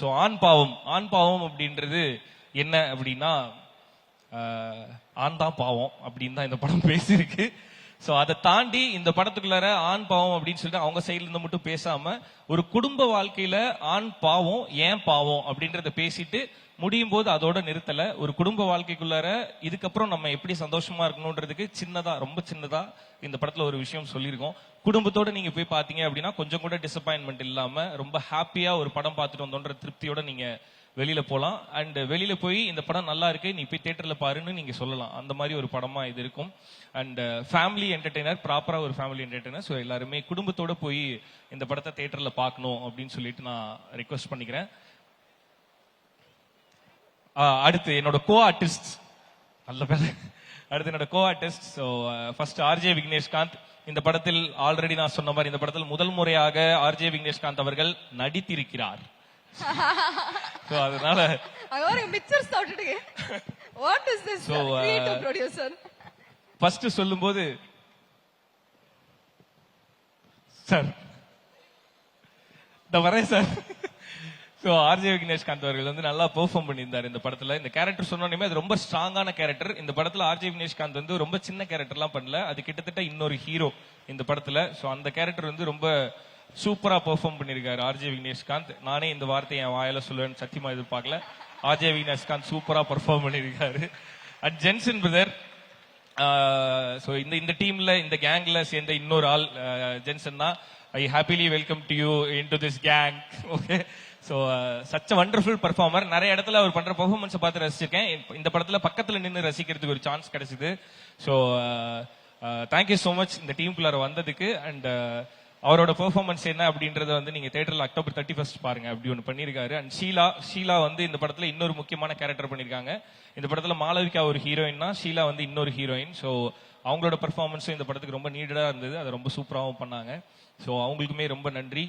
So ஆண் பாவம் அப்படின்றது என்ன அப்படின்னா ஆண் தான் பாவம் அப்படின்னு தான் இந்த படம் பேசியிருக்கு. ஸோ அதை தாண்டி இந்த படத்துக்குள்ளார ஆண் பாவம் அப்படின்னு சொல்லிட்டு அவங்க சைட்ல இருந்து மட்டும் பேசாம ஒரு குடும்ப வாழ்க்கையில ஆண் பாவம் ஏன் பாவம் அப்படின்றத பேசிட்டு முடியும் போது அதோட நிறுத்தல. ஒரு குடும்ப வாழ்க்கைக்குள்ளார இதுக்கப்புறம் நம்ம எப்படி சந்தோஷமா இருக்கணும்ன்றதுக்கு ரொம்ப சின்னதா இந்த படத்துல ஒரு விஷயம் சொல்லியிருக்கோம். குடும்பத்தோட நீங்க போய் பாத்தீங்க அப்படின்னா கொஞ்சம் கூட டிசப்பாயின்மெண்ட் இல்லாம ரொம்ப ஹாப்பியா ஒரு படம் பார்த்துட்டு வந்தோன்ற திருப்தியோட நீங்க வெளியில போலாம். அண்ட் வெளியில போய் இந்த படம் நல்லா இருக்கு, நீ போய் தியேட்டர்ல பாருன்னு நீங்க சொல்லலாம். அந்த மாதிரி ஒரு படமா இது இருக்கும். அண்ட் ஃபேமிலி என்டர்டெய்னர், ப்ராப்பரா ஒரு ஃபேமிலி என்டர்டெய்னர். ஸோ எல்லாருமே குடும்பத்தோட போய் இந்த படத்தை தியேட்டர்ல பார்க்கணும் அப்படின்னு சொல்லிட்டு நான் ரெக்வஸ்ட் பண்ணிக்கிறேன். அடுத்து என்னோட கோ ஆர்டிஸ்ட், நல்ல பேர். அடுத்து என்னோட co artist. So first RJ Vigneshkanth. இந்த படத்தில் ஆல்ரெடி நான் சொன்ன மாதிரி இந்த படத்தில் முதல் முறையாக ஆர்ஜே விக்னேஷ்காந்த் அவர்கள் நடித்திருக்கிறார். So அதனால மிக்சர் சாப்பிட்டுட்டீங்க. What is this? Creative producer. First சொல்லும்போது சார் இந்த வரேன் சார். ஸோ ஆர்ஜே விக்னேஷ்காந்த் அவர்கள் வந்து நல்லா பெர்ஃபார்ம் பண்ணியிருந்தார் இந்த படத்துல. இந்த கேரக்டர் சொன்னோன்னே அது ரொம்ப ஸ்ட்ராங்கான கேரக்டர். இந்த படத்துல ஆர்ஜே விக்னேஷ்காந்த் வந்து ரொம்ப சின்ன கேரக்டர்லாம் பண்ணல, அது கிட்டத்தட்ட இன்னொரு ஹீரோ இந்த படத்துல. ஸோ அந்த கேரக்டர் வந்து ரொம்ப சூப்பரா பெர்ஃபார்ம் பண்ணிருக்காரு ஆர்ஜே விக்னேஷ்காந்த். நானே இந்த வார்த்தையை என் வாயில சொல்லுவேன் சத்தியமா எதிர்பார்க்கல. ஆர்ஜே விக்னேஷ்காந்த் சூப்பரா பெர்ஃபார்ம் பண்ணிருக்காரு. And Jensen brother. ஸோ இந்த டீம்ல இந்த கேங்ல சேர்ந்த இன்னொரு ஆள் ஜென்சன் தான். I happily welcome to you into this gang. Okay. So such a wonderful performer. நிறைய இடத்துல அவர் பண்ற பெர்ஃபார்மன்ஸை பார்த்து ரசிச்சிருக்கேன். இந்த படத்துல பக்கத்துல நின்று ரசிக்கிறதுக்கு ஒரு சான்ஸ் கிடைச்சது. ஸோ தேங்க்யூ ஸோ மச் இந்த டீமுக்குள்ளார வந்ததுக்கு. அண்ட் அவரோட பெர்ஃபார்மன்ஸ் என்ன அப்படின்றத வந்து நீங்க தியேட்டர்ல October 31 பாருங்க. அப்படி ஒன்று பண்ணிருக்காரு. அண்ட் ஷீலா வந்து இந்த படத்துல இன்னொரு முக்கியமான கேரக்டர் பண்ணிருக்காங்க. இந்த படத்துல மாளவிகா ஒரு ஹீரோயின்னா, ஷீலா வந்து இன்னொரு ஹீரோயின். ஸோ அவங்களோட பெர்ஃபார்மன்ஸும் இந்த படத்துக்கு ரொம்ப நீடடா இருந்தது. அதை ரொம்ப சூப்பராகவும் பண்ணாங்க. ஸோ அவங்களுக்குமே ரொம்ப நன்றி.